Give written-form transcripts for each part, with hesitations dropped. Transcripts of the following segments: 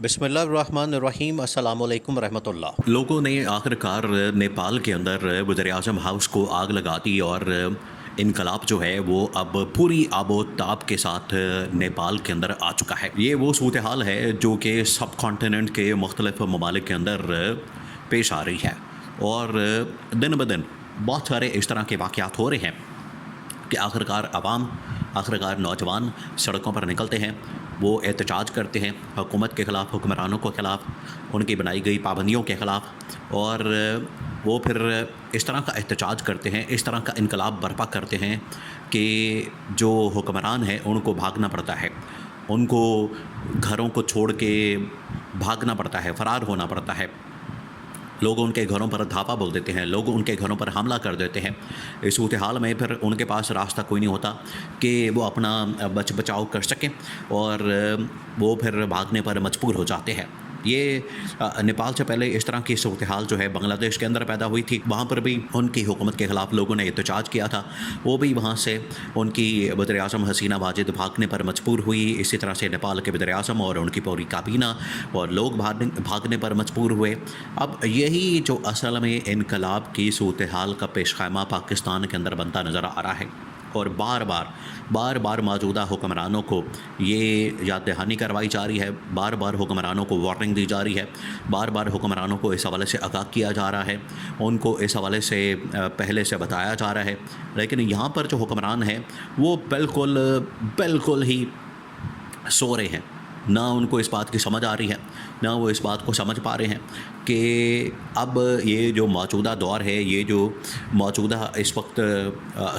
बिस्मिल्लाहिर्रहमानिर्रहीम अस्सलाम वालेकुम रहमतुल्लाह। लोगों ने आखिरकार नेपाल के अंदर वज़ीर-ए-आज़म हाउस को आग लगा दी और इनकलाब जो है वो अब पूरी आबो-ताब के साथ नेपाल के अंदर आ चुका है। ये वो सूरत-ए-हाल है जो कि सब कॉन्टिनेंट के मुख्तलिफ ममालिक के अंदर पेश आ रही है और दिन-ब-दिन बहुत सारे इस तरह के वाक़यात हो रहे हैं कि आखिरकार नौजवान सड़कों पर निकलते हैं, वो एहतजाज करते हैं हुकूमत के ख़िलाफ़, हुक्मरानों के ख़िलाफ़, उनकी बनाई गई पाबंदियों के ख़िलाफ़, और वो फिर इस तरह का एहतजाज करते हैं, इस तरह का इनकलाब बर्पा करते हैं कि जो हुक्मरान हैं उनको भागना पड़ता है, उनको घरों को छोड़ के भागना पड़ता है, फ़रार होना पड़ता है। लोग उनके घरों पर धापा बोल देते हैं, लोग उनके घरों पर हमला कर देते हैं। इस सूरत हाल में फिर उनके पास रास्ता कोई नहीं होता कि वो अपना बचाव कर सकें और वो फिर भागने पर मजबूर हो जाते हैं। ये नेपाल से पहले इस तरह की सूरत हाल जो है बांग्लादेश के अंदर पैदा हुई थी। वहाँ पर भी उनकी हुकूमत के ख़िलाफ़ लोगों ने एहतजाज किया था, वो भी वहाँ से उनकी वज़ीर-ए-आज़म हसीना वाजिद भागने पर मजबूर हुई। इसी तरह से नेपाल के वज़ीर-ए-आज़म और उनकी पूरी काबीना और लोग भागने पर मजबूर हुए। अब यही जो असल में इनकलाब की सूरत हाल का पेशख़ैमा पाकिस्तान के अंदर बनता नज़र आ रहा है और बार बार मौजूदा हुक्मरानों को ये याद दहानी करवाई जा रही है, बार बार हुक्मरानों को वार्निंग दी जा रही है, बार बार हुक्मरानों को इस हवाले से आगाह किया जा रहा है, उनको इस हवाले से पहले से बताया जा रहा है। लेकिन यहाँ पर जो हुक्मरान हैं वो बिल्कुल ही सो रहे हैं, ना उनको इस बात की समझ आ रही है, ना वो इस बात को समझ पा रहे हैं कि अब ये जो मौजूदा दौर है, ये जो मौजूदा इस वक्त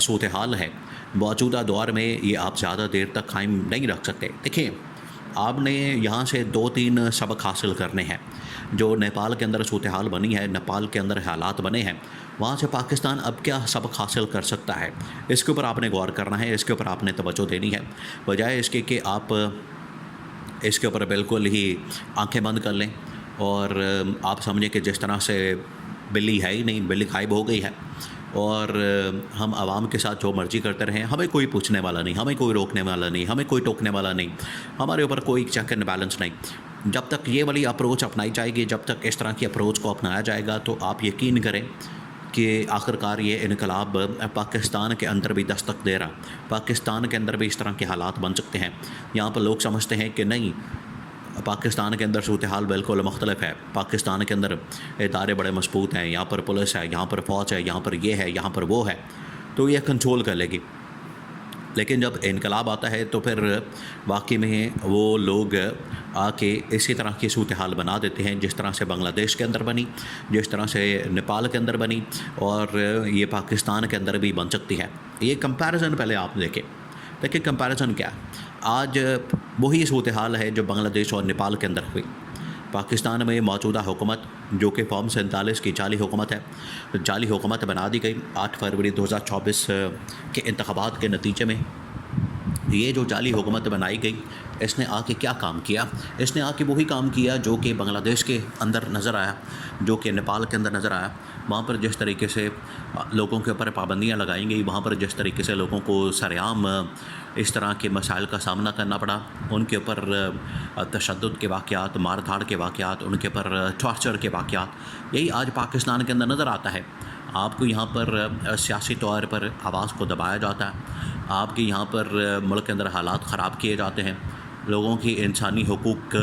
सूरत हाल है, मौजूदा दौर में ये आप ज़्यादा देर तक कायम नहीं रख सकते। देखिए, आपने यहाँ से 2-3 सबक हासिल करने हैं। जो नेपाल के अंदर सूरत हाल बनी है, नेपाल के अंदर हालात बने हैं, वहाँ से पाकिस्तान अब क्या सबक हासिल कर सकता है, इसके ऊपर आपने गौर करना है, इसके ऊपर आपने तवज्जो देनी है, बजाय इसके कि आप इसके ऊपर बिल्कुल ही आंखें बंद कर लें और आप समझें कि जिस तरह से बिल्ली है ही नहीं, बिल्ली गायब हो गई है और हम आवाम के साथ जो मर्ज़ी करते रहें, हमें कोई पूछने वाला नहीं, हमें कोई रोकने वाला नहीं, हमें कोई टोकने वाला नहीं, हमारे ऊपर कोई चेक एंड बैलेंस नहीं। जब तक ये वाली अप्रोच अपनाई जाएगी, जब तक इस तरह की अप्रोच को अपनाया जाएगा, तो आप यकीन करें कि आखिरकार ये इनकलाब पाकिस्तान के अंदर भी दस्तक दे रहा, पाकिस्तान के अंदर भी इस तरह के हालात बन सकते हैं। यहाँ पर लोग समझते हैं कि नहीं, पाकिस्तान के अंदर सूरत हाल बिल्कुल मुख्तलिफ है, पाकिस्तान के अंदर इदारे बड़े मजबूत हैं, यहाँ पर पुलिस है, यहाँ पर फ़ौज है, यहाँ पर ये है, यहाँ पर वो है, तो ये कंट्रोल कर लेगी। लेकिन जब इनकलाब आता है तो फिर वाकई में वो लोग आके इसी तरह की सूरत हाल बना देते हैं, जिस तरह से बांग्लादेश के अंदर बनी, जिस तरह से नेपाल के अंदर बनी और ये पाकिस्तान के अंदर भी बन सकती है। ये कंपैरिजन पहले आप देखिए कंपैरिजन क्या है। आज वही सूरत हाल है जो बांग्लादेश और नेपाल के अंदर हुई। पाकिस्तान में मौजूदा हुकूमत जो कि फॉर्म 47 की जाली हुकूमत है, जाली हुकूमत बना दी गई 8 फरवरी 2024 के इंतखाबात के नतीजे में। ये जो जाली हुकूमत बनाई गई, इसने आके क्या काम किया? इसने आके वही काम किया जो कि बांग्लादेश के अंदर नज़र आया, जो कि नेपाल के अंदर नज़र आया। वहाँ पर जिस तरीके से लोगों के ऊपर पाबंदियाँ लगाई गई, वहाँ पर जिस तरीके से लोगों को सरेआम इस तरह के मसाइल का सामना करना पड़ा, उनके ऊपर तशद्दुद के वाक़यात, मार धाड़ के वाक़यात, उनके ऊपर टॉर्चर के वाक़यात, यही आज पाकिस्तान के अंदर नज़र आता है। आपको यहाँ पर सियासी तौर पर आवाज़ को दबाया जाता है, आपके यहाँ पर मुल्क के अंदर हालात ख़राब किए जाते हैं, लोगों की इंसानी हुकूक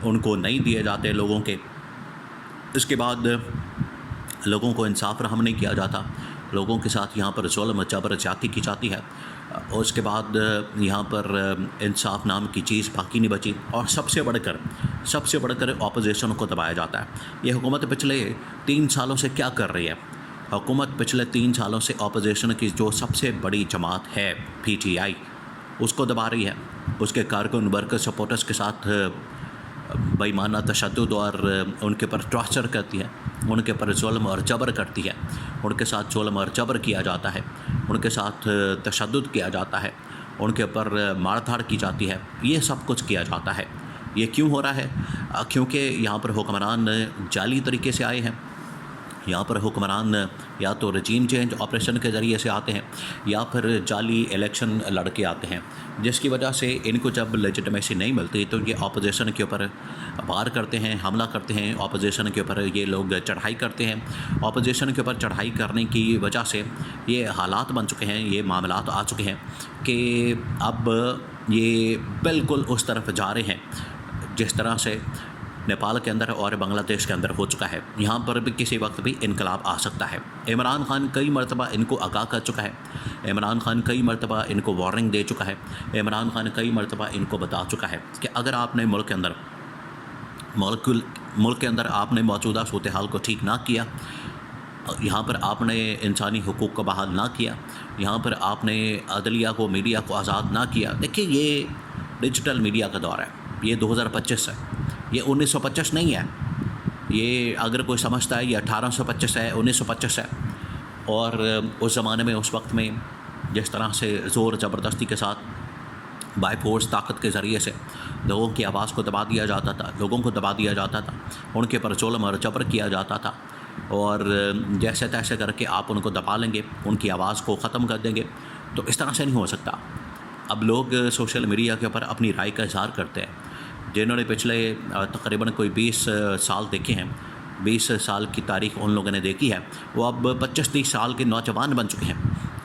उनको नहीं दिए जाते लोगों के। इसके बाद लोगों को इंसाफ रहम नहीं किया जाता, लोगों के साथ यहाँ पर ज़ुल्म जबर ज़्यादती की जाती है। उसके बाद यहाँ पर इंसाफ नाम की चीज़ बाकी नहीं बची और सबसे बढ़कर अपोजिशन को दबाया जाता है। ये हुकूमत पिछले 3 सालों से क्या कर रही है? हुकूमत पिछले 3 सालों से अपोजिशन की जो सबसे बड़ी जमात है PTI, उसको दबा रही है, उसके कारकुन वर्कर सपोर्टर्स के साथ बेईमाना तशद्दुद और उनके ऊपर टॉर्चर करती है, उनके ऊपर जुल्म और जबर करती है, उनके साथ जुल्म और जबर किया जाता है, उनके साथ तशद्दुद किया जाता है, उनके ऊपर मार धाड़ की जाती है। ये सब कुछ किया जाता है। ये क्यों हो रहा है? क्योंकि यहाँ पर हुक्मरान जाली तरीके से आए हैं یہاں پر حکمران یا تو رجیم چینج آپریشن کے ذریعے سے آتے ہیں یا پھر جعلی الیکشن لڑ کے آتے ہیں، جس کی وجہ سے ان کو جب لیجٹمیسی نہیں ملتی تو یہ اپوزیشن کے اوپر وار کرتے ہیں، حملہ کرتے ہیں، اپوزیشن کے اوپر یہ لوگ چڑھائی کرتے ہیں۔ اپوزیشن کے اوپر چڑھائی کرنے کی وجہ سے یہ حالات بن چکے ہیں، یہ معاملات آ چکے ہیں کہ اب یہ بالکل اس طرف جا رہے ہیں جس طرح سے نیپال کے اندر اور بنگلہ دیش کے اندر ہو چکا ہے۔ یہاں پر بھی کسی وقت بھی انقلاب آ سکتا ہے۔ عمران خان کئی مرتبہ ان کو آگاہ کر چکا ہے، عمران خان کئی مرتبہ ان کو وارننگ دے چکا ہے، عمران خان کئی مرتبہ ان کو بتا چکا ہے کہ اگر آپ نے ملک کے اندر آپ نے موجودہ صورتحال کو ٹھیک نہ کیا، یہاں پر آپ نے انسانی حقوق کو بحال نہ کیا، یہاں پر آپ نے عدلیہ کو، میڈیا کو آزاد نہ کیا۔ دیکھیے یہ ڈیجیٹل میڈیا کا دور ہے، یہ 2025 ہے، یہ 1925 نہیں ہے۔ یہ اگر کوئی سمجھتا ہے یہ 1825 ہے، 1925 ہے، اور اس زمانے میں اس وقت میں جس طرح سے زور زبردستی کے ساتھ بائی فورس طاقت کے ذریعے سے لوگوں کی آواز کو دبا دیا جاتا تھا، لوگوں کو دبا دیا جاتا تھا، ان کے پر ظلم اور جبر کیا جاتا تھا، اور جیسے تیسے کر کے آپ ان کو دبا لیں گے، ان کی آواز کو ختم کر دیں گے، تو اس طرح سے نہیں ہو سکتا۔ اب لوگ سوشل میڈیا کے اوپر اپنی رائے کا اظہار کرتے ہیں۔ جنہوں نے پچھلے تقریباً کوئی 20 سال دیکھے ہیں، 20 سال کی تاریخ ان لوگوں نے دیکھی ہے، وہ اب 25-30 سال کے نوجوان بن چکے ہیں۔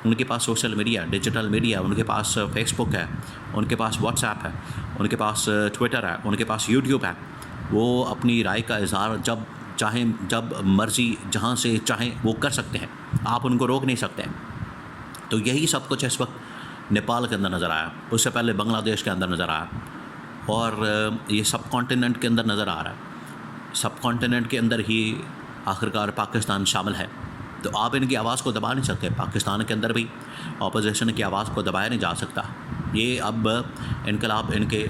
ان کے پاس سوشل میڈیا، ڈیجیٹل میڈیا، ان کے پاس فیس بک ہے، ان کے پاس واٹس ایپ ہے، ان کے پاس ٹویٹر ہے، ان کے پاس یوٹیوب ہے۔ وہ اپنی رائے کا اظہار جب چاہیں، جب مرضی، جہاں سے چاہیں وہ کر سکتے ہیں، آپ ان کو روک نہیں سکتے۔ تو یہی سب کچھ اس وقت نیپال کے اندر نظر آیا، اس سے پہلے بنگلہ دیش کے اندر نظر آیا، اور یہ سب کانٹیننٹ کے اندر نظر آ رہا ہے۔ سب کانٹیننٹ کے اندر ہی آخرکار پاکستان شامل ہے، تو آپ ان کی آواز کو دبا نہیں سکتے۔ پاکستان کے اندر بھی اپوزیشن کی آواز کو دبایا نہیں جا سکتا۔ یہ اب انقلاب ان کے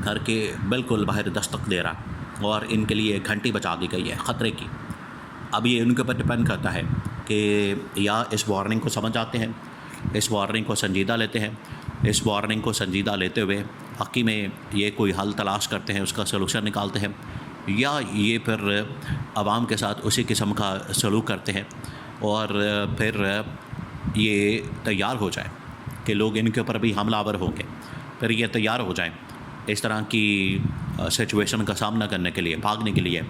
گھر کے بالکل باہر دستک دے رہا ہے، اور ان کے لیے گھنٹی بچا دی گئی ہے خطرے کی۔ اب یہ ان کے اوپر ڈپینڈ کرتا ہے کہ یا اس وارننگ کو سمجھ آتے ہیں، اس وارننگ کو سنجیدہ لیتے ہیں، اس وارننگ کو سنجیدہ لیتے ہوئے حقی میں یہ کوئی حل تلاش کرتے ہیں، اس کا سلوشن نکالتے ہیں، یا یہ پھر عوام کے ساتھ اسی قسم کا سلوک کرتے ہیں، اور پھر یہ تیار ہو جائے کہ لوگ ان کے اوپر بھی حملہ آور ہوں گے، پھر یہ تیار ہو جائیں اس طرح کی سچویشن کا سامنا کرنے کے لیے، بھاگنے کے لیے۔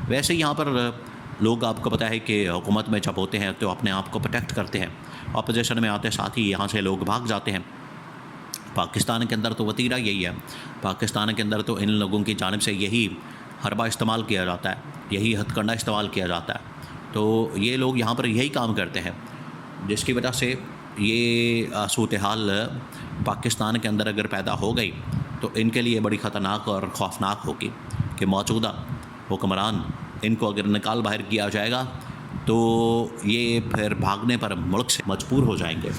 ویسے یہاں پر لوگ، آپ کو پتہ ہے کہ حکومت میں جب ہوتے ہیں تو اپنے آپ کو پروٹیکٹ کرتے ہیں، اپوزیشن میں آتے ساتھ ہی یہاں سے لوگ بھاگ جاتے ہیں۔ پاکستان کے اندر تو وتیرہ یہی ہے، پاکستان کے اندر تو ان لوگوں کی جانب سے یہی حربہ استعمال کیا جاتا ہے، یہی ہتھ کنڈا استعمال کیا جاتا ہے۔ تو یہ لوگ یہاں پر یہی کام کرتے ہیں، جس کی وجہ سے یہ صورتحال پاکستان کے اندر اگر پیدا ہو گئی تو ان کے لیے بڑی خطرناک اور خوفناک ہوگی کہ موجودہ حکمران، ان کو اگر نکال باہر کیا جائے گا تو یہ پھر بھاگنے پر ملک سے مجبور ہو جائیں گے۔